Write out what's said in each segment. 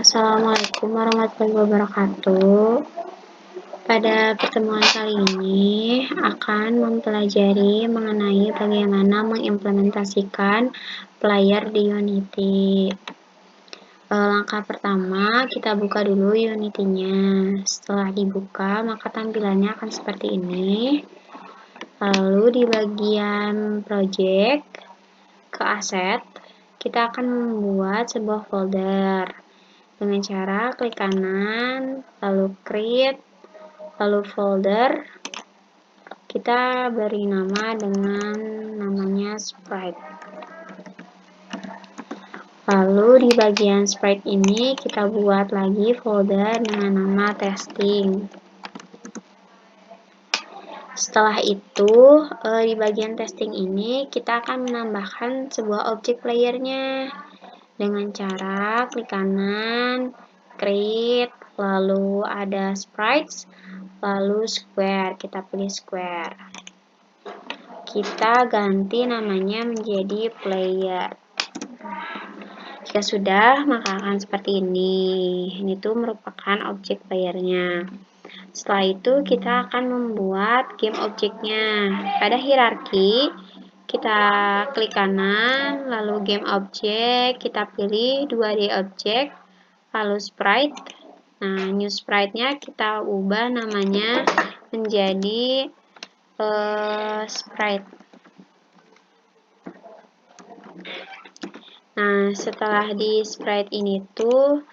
Assalamualaikum warahmatullahi wabarakatuh. Pada pertemuan kali ini akan mempelajari mengenai bagaimana mengimplementasikan player di Unity. Langkah pertama, kita buka dulu Unity-nya. Setelah dibuka, maka tampilannya akan seperti ini. Lalu di bagian project, ke aset, kita akan membuat sebuah folder. Dengan cara klik kanan, lalu create, lalu folder, kita beri nama dengan namanya sprite. Lalu di bagian sprite ini kita buat lagi folder dengan nama testing. Setelah itu di bagian testing ini kita akan menambahkan sebuah objek playernya dengan cara klik kanan, create, lalu ada sprites, lalu square, kita pilih square. Kita ganti namanya menjadi player. Jika sudah, maka akan seperti ini. Ini tuh merupakan objek playernya. Setelah itu kita akan membuat game objeknya. Pada hierarki, kita klik kanan, lalu game object, kita pilih 2D object, lalu sprite. Nah, new sprite-nya kita ubah namanya menjadi sprite. Nah, setelah di sprite ini tuh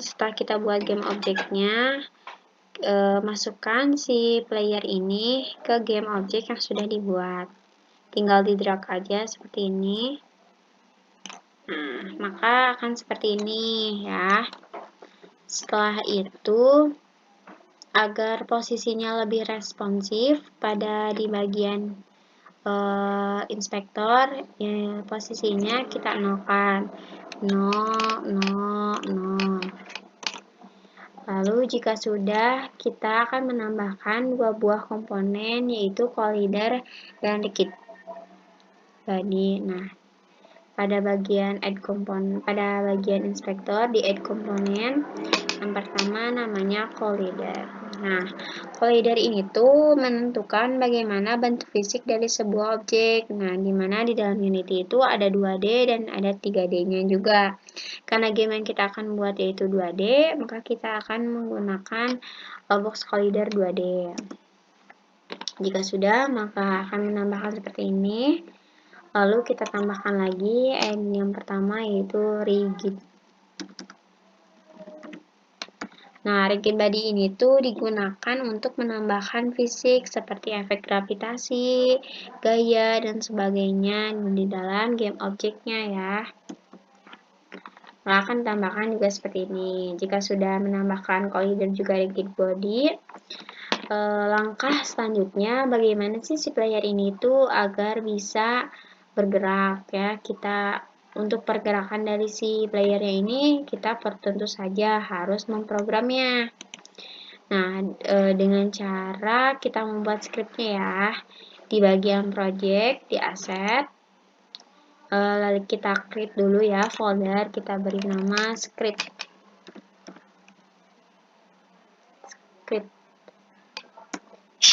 setelah kita buat game objeknya, masukkan si player ini ke game object yang sudah dibuat. Tinggal di drag aja seperti ini. Nah, maka akan seperti ini ya. Setelah itu, agar posisinya lebih responsif di bagian inspektor, ya, posisinya kita nolkan 0, 0, 0. Lalu jika sudah, kita akan menambahkan dua buah komponen, yaitu collider dan liquid body. Nah, pada bagian inspektor di add komponen, yang pertama namanya collider. Nah, collider ini tuh menentukan bagaimana bentuk fisik dari sebuah objek. Nah, dimana di dalam Unity itu ada 2D dan ada 3D-nya juga. Karena game yang kita akan buat yaitu 2D, maka kita akan menggunakan box collider 2D. Jika sudah, maka akan menambahkan seperti ini. Lalu kita tambahkan lagi yang pertama yaitu rigid. Nah, rigid body ini tuh digunakan untuk menambahkan fisik seperti efek gravitasi, gaya, dan sebagainya di dalam game objeknya ya. Nah, akan tambahkan juga seperti ini. Jika sudah menambahkan collider juga rigid body, langkah selanjutnya bagaimana sih si player ini tuh agar bisa bergerak ya. Untuk pergerakan dari si playernya ini kita tentu saja harus memprogramnya. Nah, dengan cara kita membuat scriptnya ya. Di bagian project, di asset, lalu kita create dulu ya folder, kita beri nama script.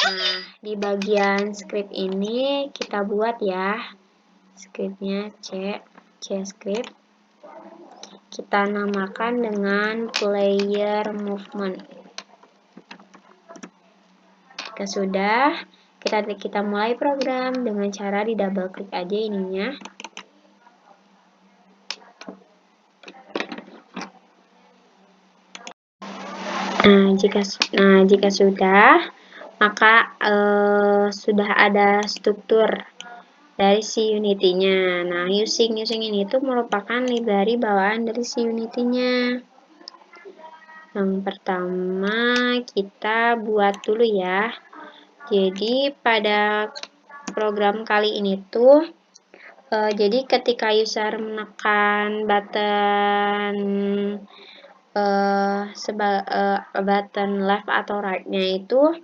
Nah, di bagian script ini kita buat ya scriptnya C script. Kita namakan dengan player movement. Jika sudah, kita mulai program dengan cara di double klik aja ininya. Nah, jika sudah, maka sudah ada struktur dari si Unity-nya. Nah, using ini tuh merupakan library bawaan dari si Unity-nya. Yang pertama kita buat dulu ya. Jadi pada program kali ini tuh jadi ketika user menekan button button left atau right-nya itu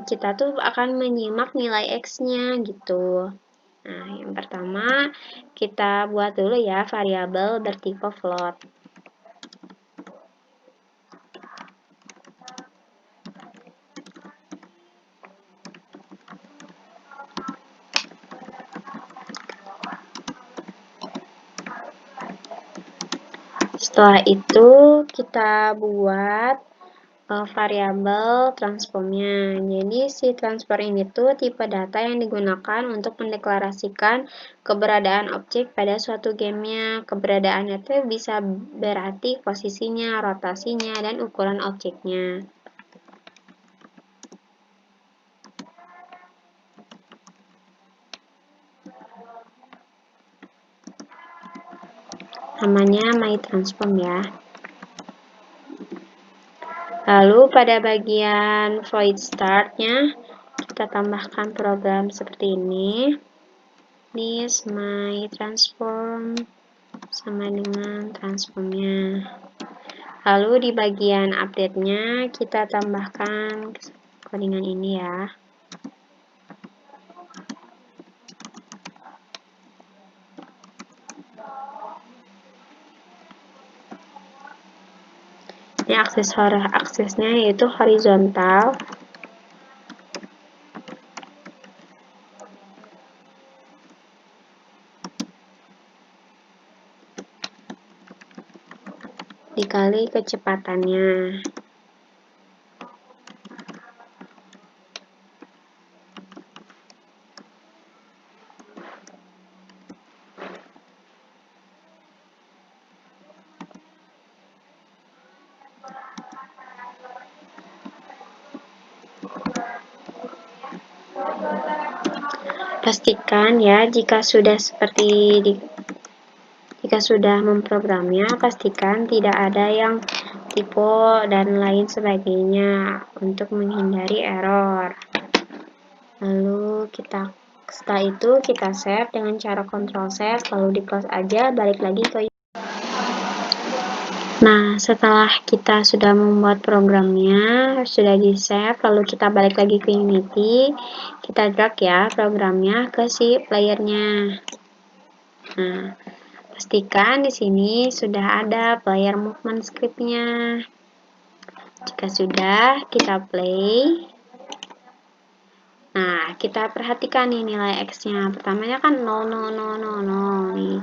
kita tuh akan menyimak nilai X-nya gitu. Nah, yang pertama kita buat dulu ya variabel bertipe float. Setelah itu kita buat variabel transformnya. Jadi si transform ini tuh tipe data yang digunakan untuk mendeklarasikan keberadaan objek pada suatu gamenya. Keberadaannya tuh bisa berarti posisinya, rotasinya, dan ukuran objeknya. Namanya myTransform ya. Lalu pada bagian void start-nya kita tambahkan program seperti ini. This myTransform sama dengan transformnya. Lalu di bagian update-nya kita tambahkan codingan ini ya. Ini aksesnya yaitu horizontal. Dikali kecepatannya. Pastikan ya jika sudah memprogramnya, pastikan tidak ada yang typo dan lain sebagainya untuk menghindari error. Lalu setelah itu kita save dengan cara Ctrl save, lalu di close aja, balik lagi ke. Nah, setelah kita sudah membuat programnya, sudah di save, lalu kita balik lagi ke Unity, kita drag ya programnya ke si playernya. Nah, pastikan di sini sudah ada player movement scriptnya. Jika sudah, kita play. Nah, kita perhatikan nih nilai X-nya. Pertamanya kan 0, 0, 0, 0, 0. Nih,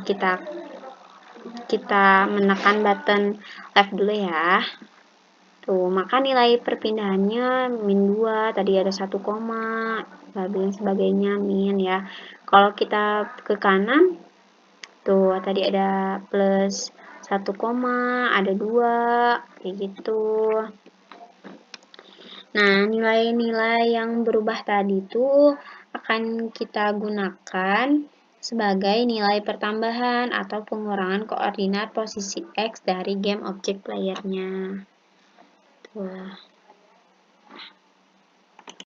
kita menekan button left dulu ya. Tuh, maka nilai perpindahannya min 2, tadi ada 1, dan sebagainya min ya. Kalau kita ke kanan, tuh tadi ada plus 1, ada 2, kayak gitu. Nah, nilai-nilai yang berubah tadi itu akan kita gunakan sebagai nilai pertambahan atau pengurangan koordinat posisi X dari game object playernya. Tuh.